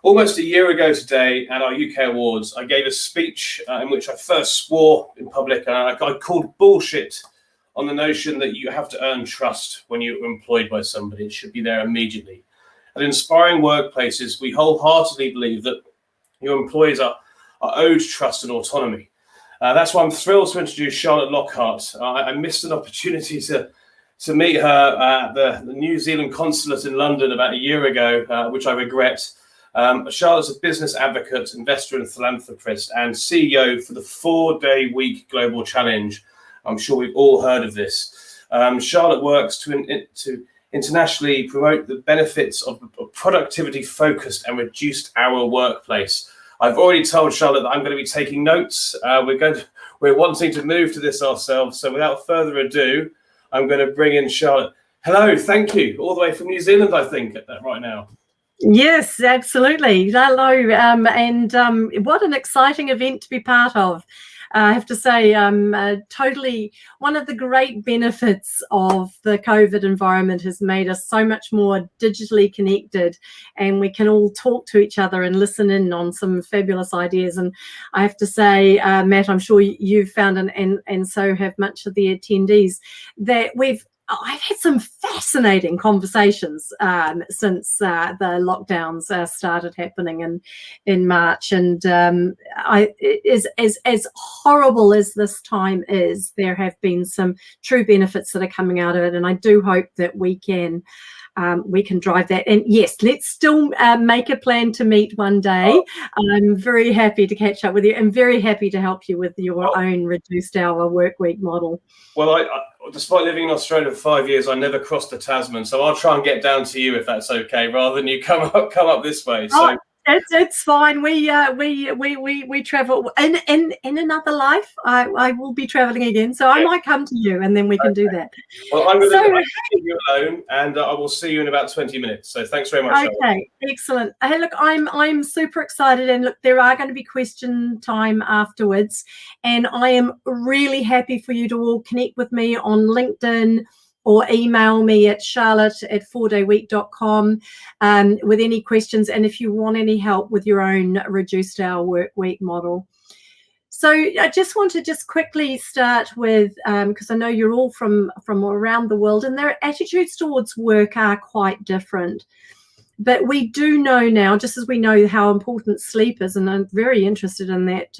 Almost a year ago today at our UK Awards, I gave a speech in which I first swore in public, and I called bullshit on the notion that you have to earn trust when you're employed by somebody. It should be there immediately. At Inspiring Workplaces, we wholeheartedly believe that your employees are owed trust and autonomy. That's why I'm thrilled to introduce Charlotte Lockhart. I missed an opportunity to meet her at the New Zealand consulate in London about a year ago, which I regret. Charlotte's a business advocate, investor and philanthropist, and CEO for the 4-day week global challenge. I'm sure we've all heard of this. Charlotte works to internationally promote the benefits of a productivity-focused and reduced-hour workplace. I've already told Charlotte that I'm going to be taking notes. We're wanting to move to this ourselves. So without further ado, I'm going to bring in Charlotte. Hello, thank you. All the way from New Zealand, I think, right now. Yes, absolutely. Hello, and what an exciting event to be part of. I have to say, totally one of the great benefits of the COVID environment has made us so much more digitally connected, and we can all talk to each other and listen in on some fabulous ideas. And I have to say, Matt, I'm sure you've found, and so have much of the attendees, that I've had some fascinating conversations since the lockdowns started happening in March, and as horrible as this time is, there have been some true benefits that are coming out of it, and I do hope that we can drive that. And yes, let's still make a plan to meet one day. I'm very happy to catch up with you and very happy to help you with your own reduced hour work week model. Well, despite living in Australia for 5 years, I never crossed the Tasman, so I'll try and get down to you if that's okay, rather than you come up this way. So it's fine. We travel in another life. I will be traveling again, so I might come to you, and then we can do that. Well, I'm going to leave you alone, and I will see you in about 20 minutes. So thanks very much. Okay, excellent. Hey, look, I'm super excited, and look, there are going to be question time afterwards, and I am really happy for you to all connect with me on LinkedIn, or email me at charlotte@4dayweek.com with any questions, and if you want any help with your own reduced hour work week model. So I just want to quickly start with, because I know you're all from around the world, and their attitudes towards work are quite different. But we do know now, just as we know how important sleep is, and I'm very interested in that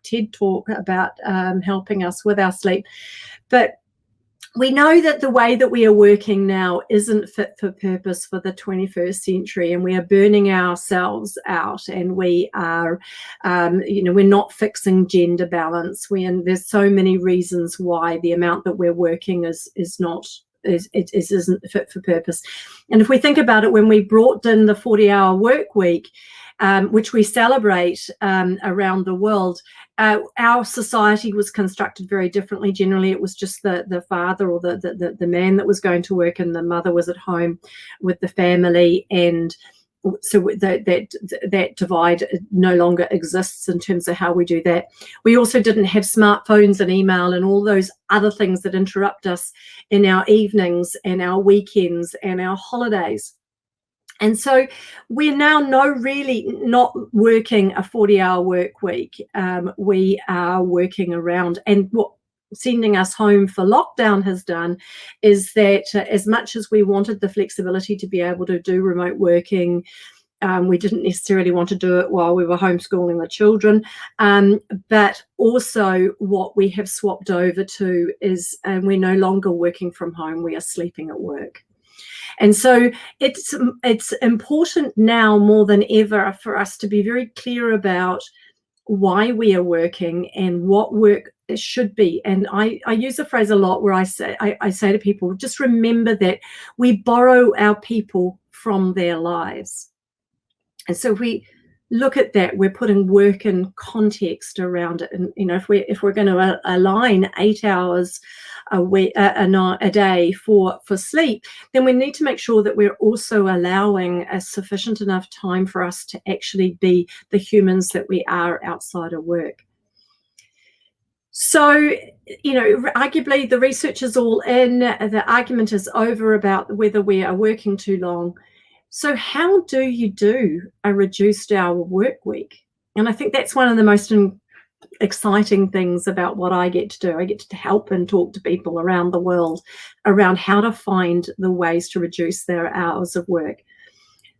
TED talk about helping us with our sleep. But we know that the way that we are working now isn't fit for purpose for the 21st century, and we are burning ourselves out, and we are, we're not fixing gender balance. There's so many reasons why the amount that we're working isn't fit for purpose. And if we think about it, when we brought in the 40-hour work week, which we celebrate around the world, our society was constructed very differently. Generally, it was just the father or the man that was going to work, and the mother was at home with the family. And so that divide no longer exists in terms of how we do that. We also didn't have smartphones and email and all those other things that interrupt us in our evenings and our weekends and our holidays. And so we're now really not working a 40-hour work week. We are working around, and what sending us home for lockdown has done is that as much as we wanted the flexibility to be able to do remote working, we didn't necessarily want to do it while we were homeschooling the children. But also what we have swapped over to is we're no longer working from home, we are sleeping at work. And so it's important now more than ever for us to be very clear about why we are working and what work should be. And I use a phrase a lot where I say to people, just remember that we borrow our people from their lives. And so if we look at that, we're putting work in context around it. And if we're going to align 8 hours a day for sleep, then we need to make sure that we're also allowing a sufficient enough time for us to actually be the humans that we are outside of work. So, arguably the research is all in. The argument is over about whether we are working too long. So how do you do a reduced hour work week? And I think that's one of the most exciting things about what I get to do. I get to help and talk to people around the world around how to find the ways to reduce their hours of work.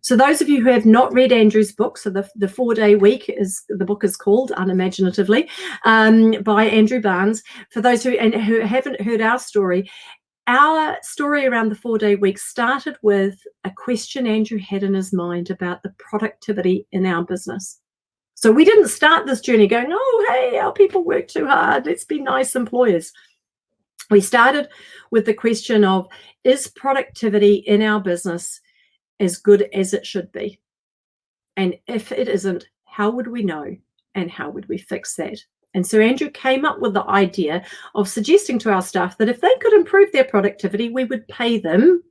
So those of you who have not read Andrew's book, so the 4-day week is the book is called unimaginatively by Andrew Barnes. For those who haven't heard our story around the 4-day week started with a question Andrew had in his mind about the productivity in our business. So we didn't start this journey going, oh, hey, our people work too hard. Let's be nice employers. We started with the question of, is productivity in our business as good as it should be? And if it isn't, how would we know? And how would we fix that? And so Andrew came up with the idea of suggesting to our staff that if they could improve their productivity, we would pay them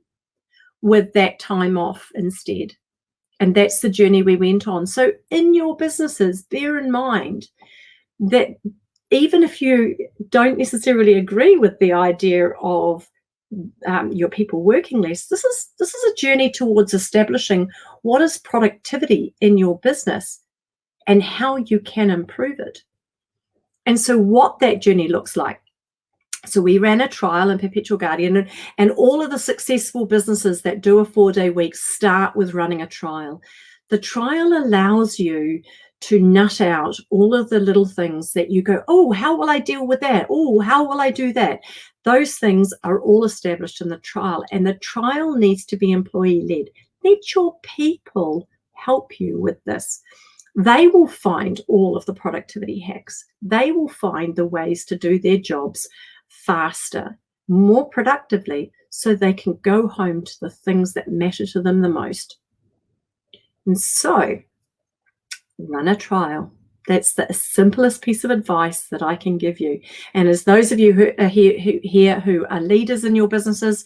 with that time off instead. And that's the journey we went on. So in your businesses, bear in mind that even if you don't necessarily agree with the idea of your people working less, this is a journey towards establishing what is productivity in your business and how you can improve it. And so what that journey looks like. So we ran a trial in Perpetual Guardian, and all of the successful businesses that do a 4-day week start with running a trial. The trial allows you to nut out all of the little things that you go, oh, how will I deal with that? Oh, how will I do that? Those things are all established in the trial, and the trial needs to be employee-led. Let your people help you with this. They will find all of the productivity hacks. They will find the ways to do their jobs faster, more productively, so they can go home to the things that matter to them the most. And so, run a trial. That's the simplest piece of advice that I can give you. And as those of you who are here who are leaders in your businesses,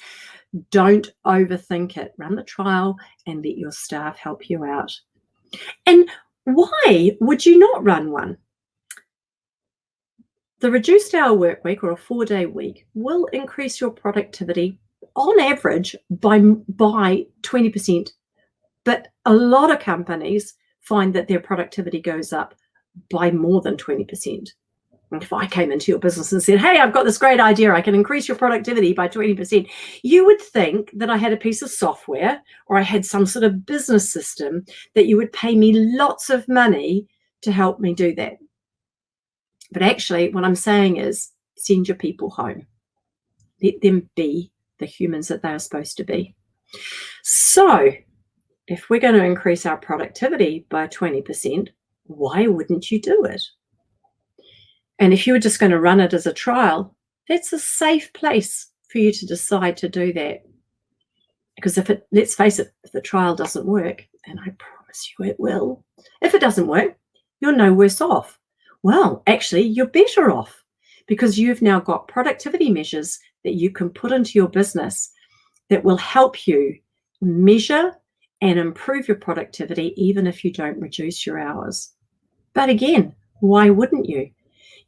don't overthink it. Run the trial and let your staff help you out. And why would you not run one? The reduced hour work week, or a 4-day week, will increase your productivity on average by 20%. But a lot of companies find that their productivity goes up by more than 20%. And if I came into your business and said, hey, I've got this great idea, I can increase your productivity by 20%, you would think that I had a piece of software or I had some sort of business system that you would pay me lots of money to help me do that. But actually, what I'm saying is send your people home. Let them be the humans that they are supposed to be. So if we're going to increase our productivity by 20%, why wouldn't you do it? And if you were just going to run it as a trial, that's a safe place for you to decide to do that. Because let's face it, if the trial doesn't work, and I promise you it will, if it doesn't work, you're no worse off. Well, actually, you're better off because you've now got productivity measures that you can put into your business that will help you measure and improve your productivity, even if you don't reduce your hours. But again, why wouldn't you?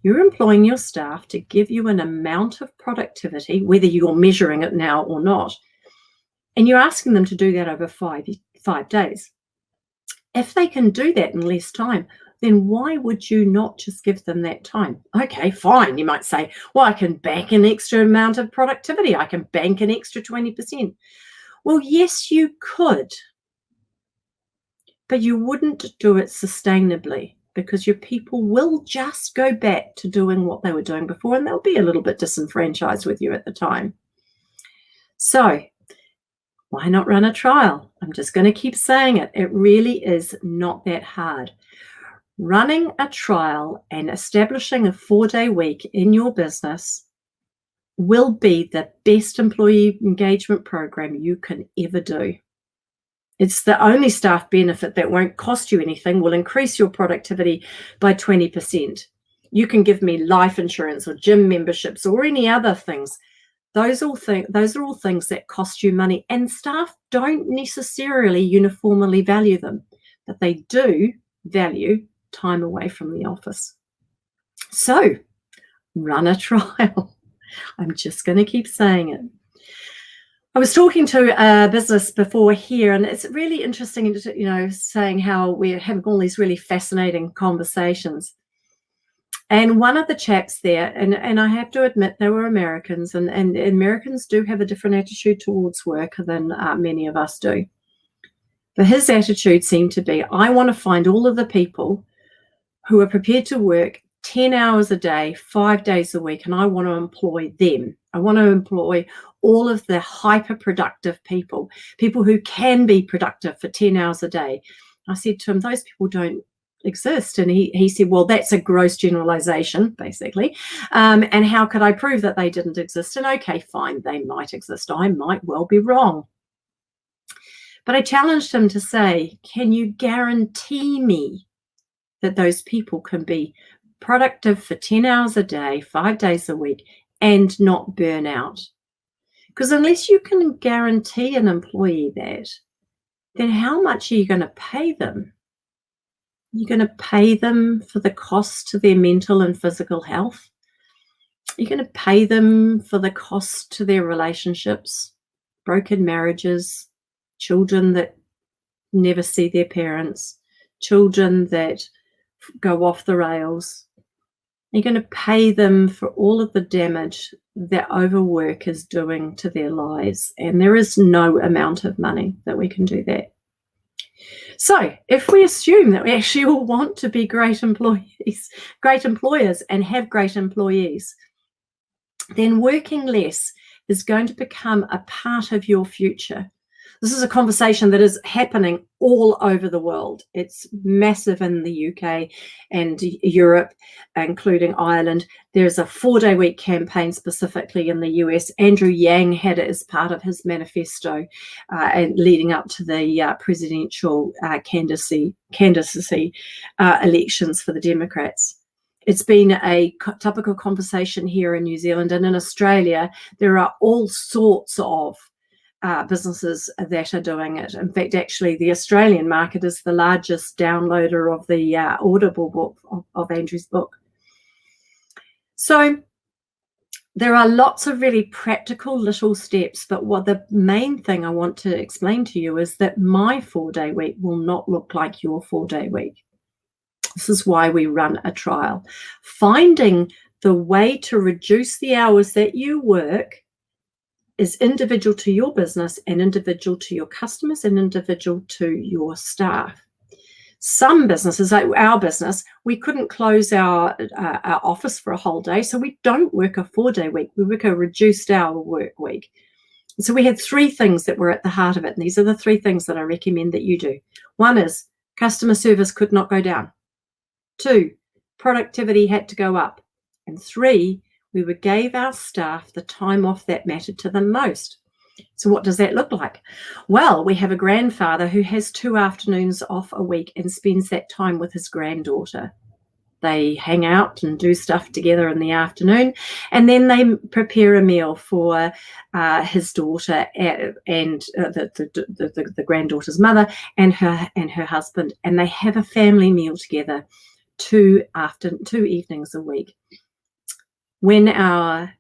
You're employing your staff to give you an amount of productivity, whether you're measuring it now or not, and you're asking them to do that over 5 days. If they can do that in less time, then why would you not just give them that time? Okay, fine. You might say, well, I can bank an extra amount of productivity. I can bank an extra 20%. Well, yes, you could, but you wouldn't do it sustainably because your people will just go back to doing what they were doing before, and they'll be a little bit disenfranchised with you at the time. So why not run a trial? I'm just going to keep saying it. It really is not that hard. Running a trial and establishing a 4-day week in your business will be the best employee engagement program you can ever do. It's the only staff benefit that won't cost you anything, will increase your productivity by 20%. You can give me life insurance or gym memberships or any other things. Those are all things that cost you money, and staff don't necessarily uniformly value them, but they do value time away from the office. So run a trial. I'm just going to keep saying it. I was talking to a business before here, and it's really interesting, saying how we're having all these really fascinating conversations. And one of the chaps there, and I have to admit they were Americans, and Americans do have a different attitude towards work than many of us do. But his attitude seemed to be, I want to find all of the people who are prepared to work 10 hours a day, 5 days a week, and I want to employ them. I want to employ all of the hyper-productive people who can be productive for 10 hours a day. I said to him, those people don't exist. And he said, well, that's a gross generalization, basically. And how could I prove that they didn't exist? And okay, fine, they might exist. I might well be wrong. But I challenged him to say, can you guarantee me that those people can be productive for 10 hours a day, 5 days a week, and not burn out? Because unless you can guarantee an employee that, then how much are you going to pay them? You're going to pay them for the cost to their mental and physical health. You're going to pay them for the cost to their relationships, broken marriages, children that never see their parents, children that go off the rails. You're going to pay them for all of the damage that overwork is doing to their lives. And there is no amount of money that we can do that. So if we assume that we actually all want to be great employees, great employers, and have great employees, then working less is going to become a part of your future. This is a conversation that is happening all over the world. It's massive in the UK and Europe, including Ireland. There's a 4-day week campaign specifically in the US. Andrew Yang had it as part of his manifesto and leading up to the presidential candidacy elections for the Democrats. It's been a topical conversation here in New Zealand, and in Australia, there are all sorts of businesses that are doing it. In fact, actually, the Australian market is the largest downloader of the Audible book, of Andrew's book. So there are lots of really practical little steps, but what the main thing I want to explain to you is that my 4-day week will not look like your 4-day week. This is why we run a trial. Finding the way to reduce the hours that you work is individual to your business and individual to your customers and individual to your staff. Some businesses, like our business, we couldn't close our office for a whole day, so we don't work a 4-day week. We work a reduced hour work week. So we had 3 things that were at the heart of it, and these are the 3 things that I recommend that you do. 1 is customer service could not go down. 2, productivity had to go up. And 3, we gave our staff the time off that mattered to them most. So what does that look like? Well, we have a grandfather who has 2 afternoons off a week and spends that time with his granddaughter. They hang out and do stuff together in the afternoon, and then they prepare a meal for his daughter and the granddaughter's mother and her husband, and they have a family meal together 2 evenings a week. When our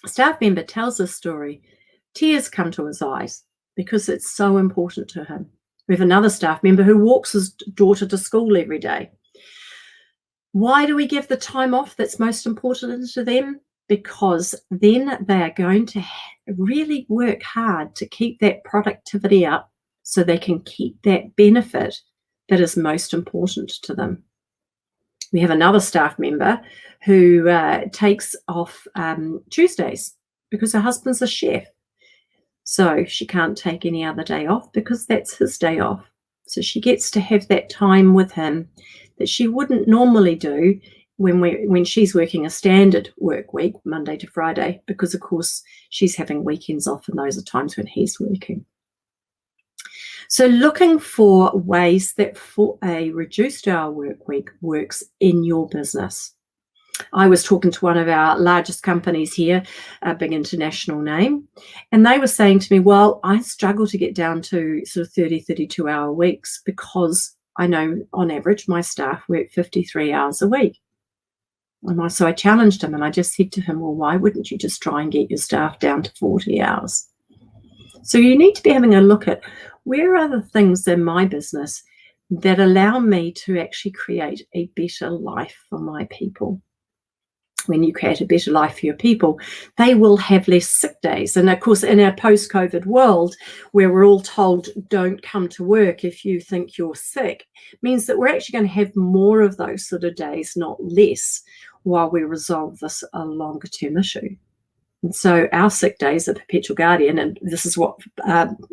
staff member tells this story, tears come to his eyes because it's so important to him. We have another staff member who walks his daughter to school every day. Why do we give the time off that's most important to them? Because then they are going to really work hard to keep that productivity up so they can keep that benefit that is most important to them. We have another staff member who takes off Tuesdays because her husband's a chef. So she can't take any other day off because that's his day off. So she gets to have that time with him that she wouldn't normally do when she's working a standard work week, Monday to Friday, because of course she's having weekends off and those are times when he's working. So looking for ways that for a reduced hour work week works in your business. I was talking to one of our largest companies here, a big international name, and they were saying to me, well, I struggle to get down to sort of 30, 32 hour weeks because I know on average my staff work 53 hours a week. And so I challenged him and I just said to him, well, why wouldn't you just try and get your staff down to 40 hours? So you need to be having a look at where are the things in my business that allow me to actually create a better life for my people. When you create a better life for your people, they will have less sick days. And of course, in our post-COVID world, where we're all told don't come to work if you think you're sick, means that we're actually going to have more of those sort of days, not less, while we resolve this a longer term issue. And so our sick days are perpetual guardian, and this is what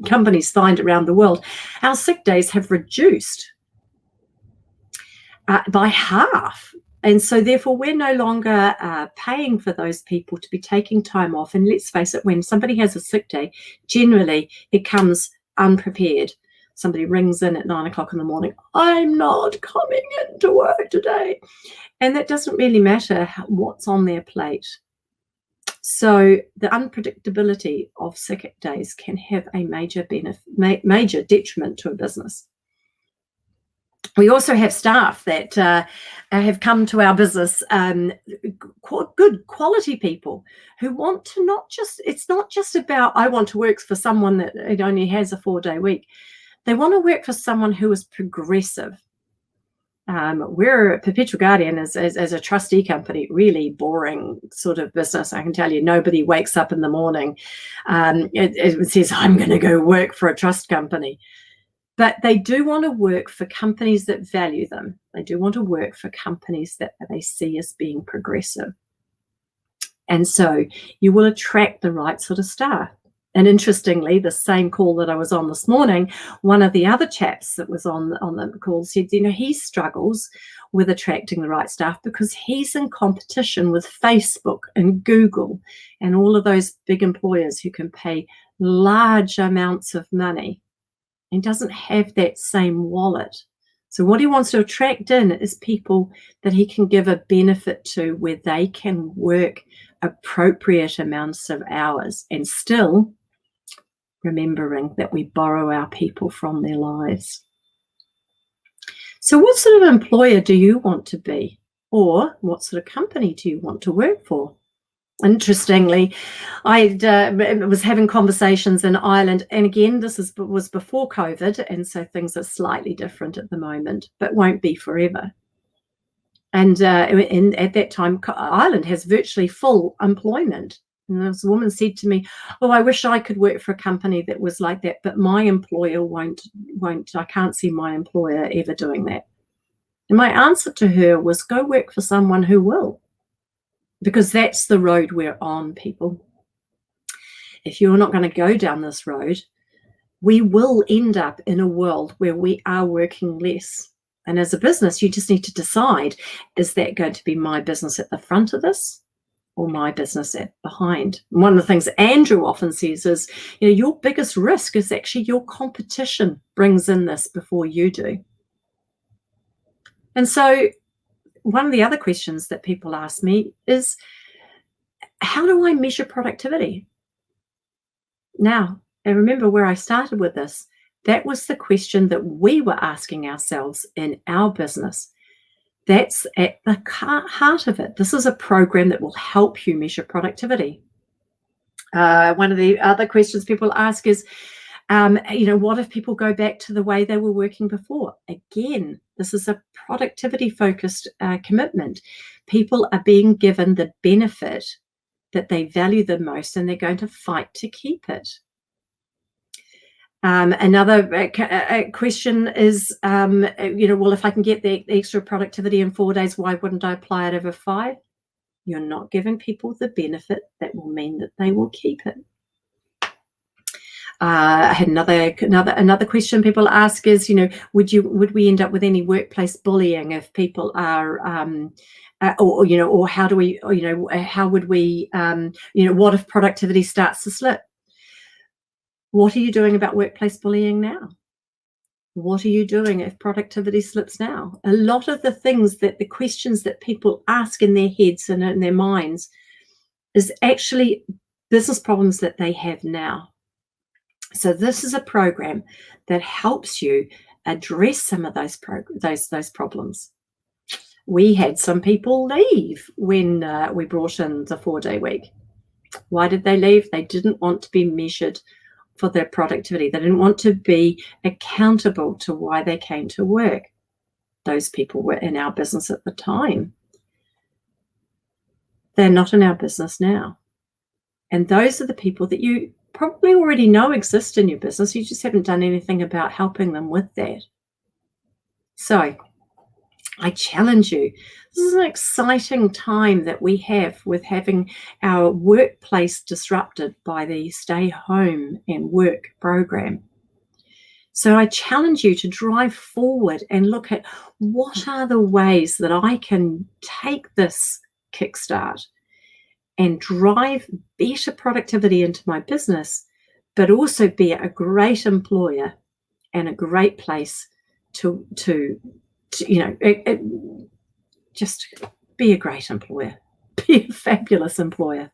companies find around the world. Our sick days have reduced by half. And so therefore, we're no longer paying for those people to be taking time off. And let's face it, when somebody has a sick day, generally it comes unprepared. Somebody rings in at 9 o'clock in the morning, I'm not coming into work today. And that doesn't really matter what's on their plate. So the unpredictability of sick days can have a major major detriment to a business. We also have staff that have come to our business, good quality people who want to it's not just about, I want to work for someone that it only has a 4-day week. They want to work for someone who is progressive. We're a Perpetual Guardian as a trustee company, really boring sort of business. I can tell you, nobody wakes up in the morning. It says, I'm going to go work for a trust company. But they do want to work for companies that value them. They do want to work for companies that they see as being progressive. And so you will attract the right sort of staff. And interestingly, the same call that I was on this morning, one of the other chaps that was on the call said, he struggles with attracting the right staff because he's in competition with Facebook and Google and all of those big employers who can pay large amounts of money. And doesn't have that same wallet. So what he wants to attract in is people that he can give a benefit to where they can work appropriate amounts of hours and still remembering that we borrow our people from their lives. So what sort of employer do you want to be? Or what sort of company do you want to work for? Interestingly, I was having conversations in Ireland, and again, this was before COVID, and so things are slightly different at the moment, but won't be forever. And at that time, Ireland has virtually full employment. And this woman said to me, "Oh, I wish I could work for a company that was like that, but my employer won't. I can't see my employer ever doing that." And my answer to her was, "Go work for someone who will." Because that's the road we're on, people. If you're not going to go down this road, we will end up in a world where we are working less. And as a business, you just need to decide, is that going to be my business at the front of this or my business at behind? And one of the things Andrew often says is, your biggest risk is actually your competition brings in this before you do. And so one of the other questions that people ask me is, how do I measure productivity? Now, and remember where I started with this, that was the question that we were asking ourselves in our business. That's at the heart of it. This is a program that will help you measure productivity. One of the other questions people ask is, what if people go back to the way they were working before? Again, this is a productivity focused commitment. People are being given the benefit that they value the most, and they're going to fight to keep it. Another question is, well, if I can get the extra productivity in 4 days, why wouldn't I apply it over 5? You're not giving people the benefit that will mean that they will keep it. I had another question people ask is, would we end up with any workplace bullying if people are, or how do we, how would we, what if productivity starts to slip? What are you doing about workplace bullying now? What are you doing if productivity slips now? A lot of the questions that people ask in their heads and in their minds is actually business problems that they have now. So this is a program that helps you address some of those problems. We had some people leave when we brought in the 4-day week. Why did they leave? They didn't want to be measured for their productivity. They didn't want to be accountable to why they came to work. Those people were in our business at the time. They're not in our business now. And those are the people that you probably already know exist in your business. You just haven't done anything about helping them with that. So I challenge you. This is an exciting time that we have with having our workplace disrupted by the stay home and work program. So I challenge you to drive forward and look at what are the ways that I can take this kickstart and drive better productivity into my business, but also be a great employer and a great place to just be a great employer, be a fabulous employer,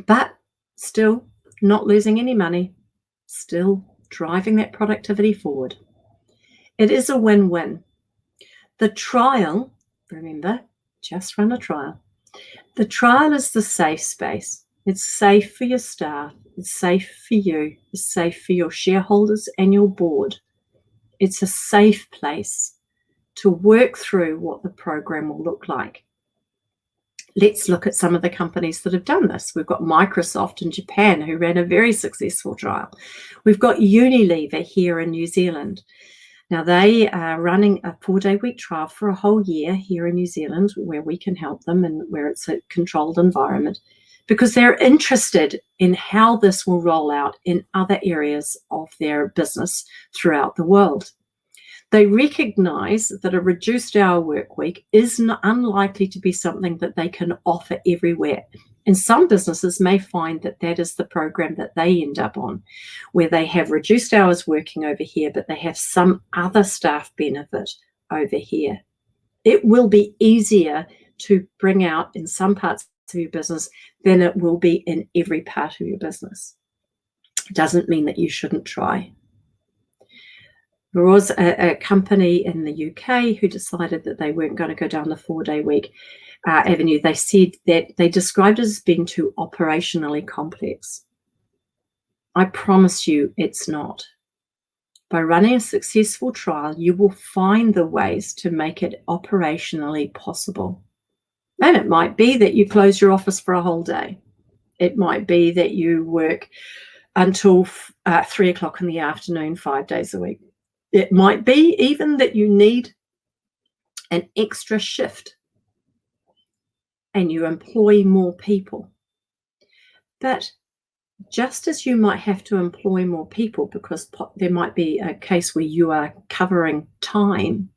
but still not losing any money, still driving that productivity forward. It is a win-win. The trial, remember, just run a trial. The trial is the safe space. It's safe for your staff. It's safe for you. It's safe for your shareholders and your board. It's a safe place to work through what the program will look like. Let's look at some of the companies that have done this. We've got Microsoft in Japan, who ran a very successful trial. We've got Unilever here in New Zealand. Now, they are running a 4-day week trial for a whole year here in New Zealand, where we can help them and where it's a controlled environment, because they're interested in how this will roll out in other areas of their business throughout the world. They recognize that a reduced hour work week is unlikely to be something that they can offer everywhere. And some businesses may find that that is the program that they end up on, where they have reduced hours working over here, but they have some other staff benefit over here. It will be easier to bring out in some parts of your business than it will be in every part of your business. It doesn't mean that you shouldn't try. There was a company in the UK who decided that they weren't going to go down the 4-day week avenue. They said that they described it as being too operationally complex. I promise you it's not. By running a successful trial, you will find the ways to make it operationally possible. And it might be that you close your office for a whole day. It might be that you work until 3 o'clock in the afternoon, 5 days a week. It might be even that you need an extra shift and you employ more people. But just as you might have to employ more people because there might be a case where you are covering time,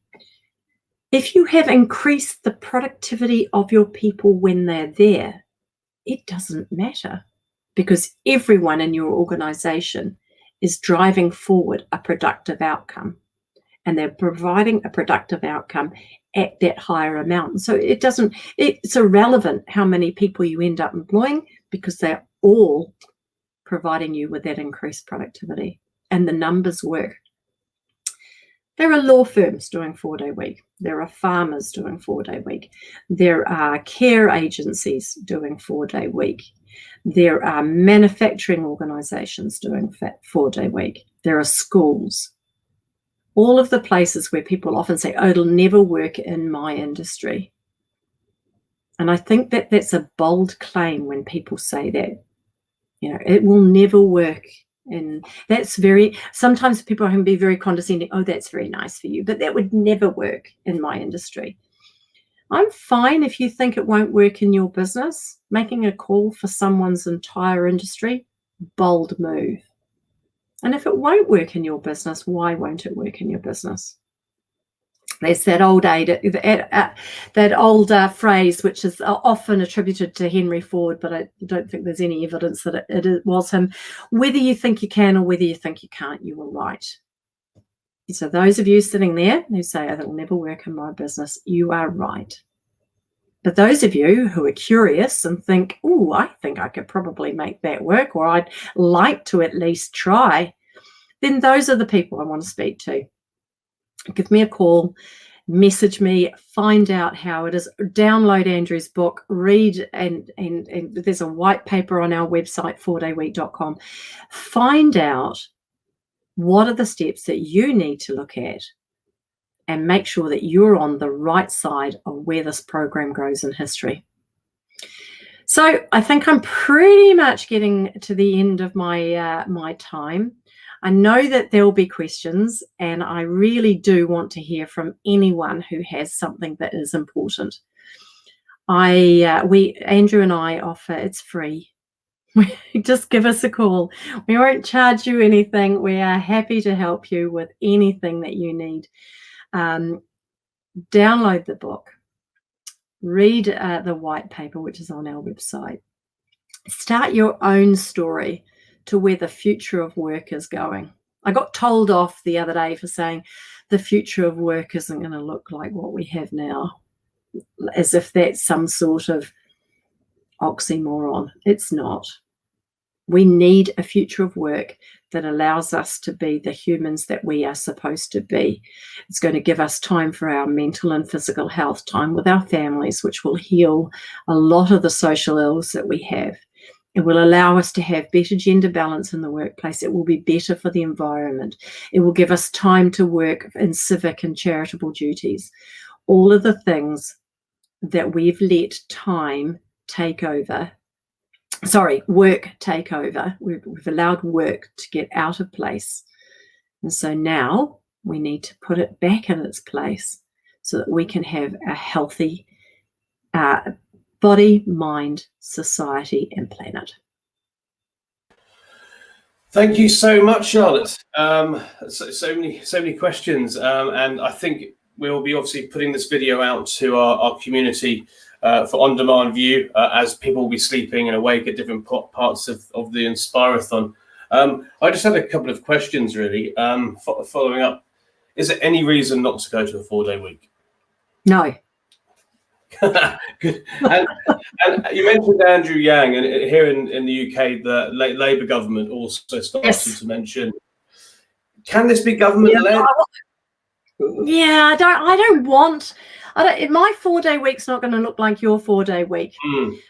if you have increased the productivity of your people when they're there, it doesn't matter, because everyone in your organization is driving forward a productive outcome, and they're providing a productive outcome at that higher amount. And so it's irrelevant how many people you end up employing, because they're all providing you with that increased productivity, and the numbers work. There are law firms doing 4-day week. There are farmers doing 4-day week. There are care agencies doing 4-day week. There are manufacturing organizations doing 4-day week. There are schools. All of the places where people often say, oh, it'll never work in my industry. And I think that that's a bold claim when people say that. You know, it will never work. And that's sometimes people can be very condescending. Oh, that's very nice for you, but that would never work in my industry. I'm fine if you think it won't work in your business. Making a call for someone's entire industry, bold move. And if it won't work in your business, why won't it work in your business? There's that old phrase, which is often attributed to Henry Ford, but I don't think there's any evidence that it was him. Whether you think you can or whether you think you can't, you were right. So those of you sitting there who say, oh, it'll never work in my business, you are right. But those of you who are curious and think, oh, I think I could probably make that work, or I'd like to at least try, then those are the people I want to speak to. Give me a call message me, find out how it is, download Andrew's book, read, and there's a white paper on our website, 4dayweek.com. Find out what are the steps that you need to look at and make sure that you're on the right side of where this program goes in history. So I think I'm pretty much getting to the end of my my time. I know that there will be questions, and I really do want to hear from anyone who has something that is important. Andrew and I offer, it's free. Just give us a call. We won't charge you anything. We are happy to help you with anything that you need. Download the book. Read the white paper, which is on our website. Start your own story to where the future of work is going. I got told off the other day for saying the future of work isn't going to look like what we have now, as if that's some sort of oxymoron. It's not. We need a future of work that allows us to be the humans that we are supposed to be. It's going to give us time for our mental and physical health, time with our families, which will heal a lot of the social ills that we have. It will allow us to have better gender balance in the workplace. It will be better for the environment. It will give us time to work in civic and charitable duties. All of the things that we've let time take over. Work take over. We've allowed work to get out of place. And so now we need to put it back in its place so that we can have a healthy body, mind, society, and planet. Thank you so much, Charlotte. So many questions, and I think we'll be obviously putting this video out to our community for on-demand view as people will be sleeping and awake at different parts of the Inspirathon. I just had a couple of questions, really, following up. Is there any reason not to go to a 4-day week? No. Good. And you mentioned Andrew Yang, and here in the UK, the Labour government also started to mention. Can this be government-led? Yeah, I don't want. My 4-day week's not going to look like your 4-day week.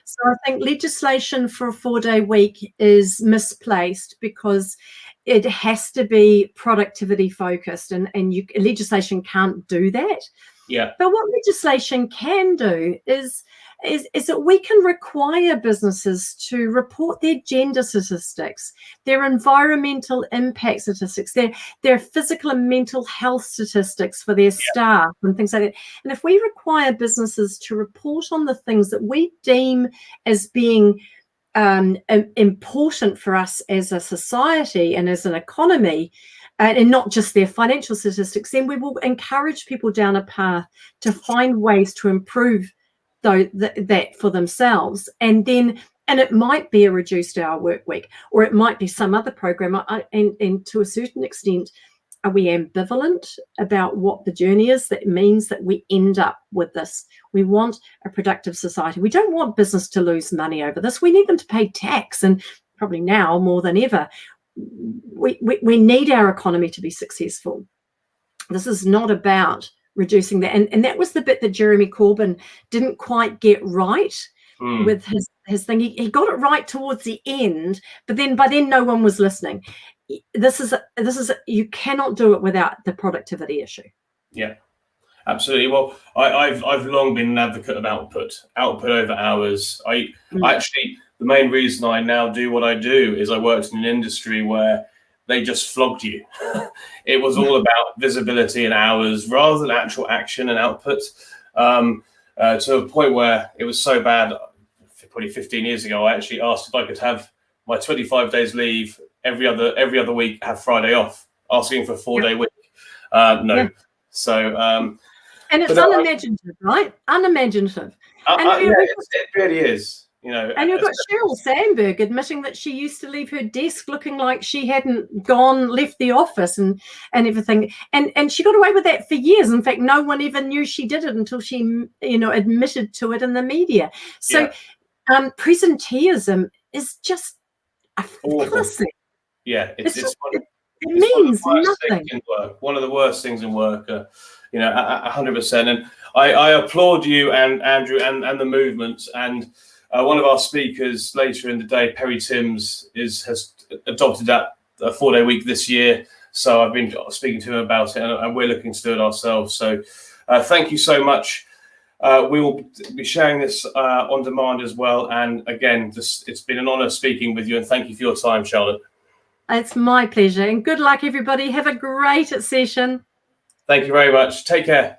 So I think legislation for a 4-day week is misplaced because it has to be productivity focused, and legislation can't do that. Yeah. But what legislation can do is that we can require businesses to report their gender statistics, their environmental impact statistics, their physical and mental health statistics for their staff and things like that. And if we require businesses to report on the things that we deem as being important for us as a society and as an economy, and not just their financial statistics, then we will encourage people down a path to find ways to improve that for themselves. And it might be a reduced hour work week, or it might be some other program. And to a certain extent, are we ambivalent about what the journey is? That means that we end up with this. We want a productive society. We don't want business to lose money over this. We need them to pay tax, and probably now more than ever, we need our economy to be successful. This is not about reducing that. And that was the bit that Jeremy Corbyn didn't quite get right with his thing. He got it right towards the end, but then by then no one was listening. This is you cannot do it without the productivity issue. Yeah, absolutely. Well, I've long been an advocate of output over hours. I actually, the main reason I now do what I do is I worked in an industry where they just flogged you. It was all about visibility and hours rather than actual action and output, to a point where it was so bad, probably 15 years ago, I actually asked if I could have my 25 days leave every other week, have Friday off, asking for a 4-day week. No. Yeah. So, and it's unimaginative, right? Unimaginative. It really is. You know, and you've got Sheryl Sandberg admitting that she used to leave her desk looking like she hadn't left the office and everything. And she got away with that for years. In fact, no one ever knew she did it until she, admitted to it in the media. So presenteeism is just a classic. Yeah, it's It It's one of means the worst nothing. things in work. One of the worst things in work. 100%. And I applaud you and Andrew and the movement. And one of our speakers later in the day, Perry Timms, has adopted that 4-day week this year. So I've been speaking to him about it, and we're looking to do it ourselves. So thank you so much. We will be sharing this on demand as well. And again, it's been an honor speaking with you, and thank you for your time, Charlotte. It's my pleasure. And good luck, everybody. Have a great session. Thank you very much. Take care.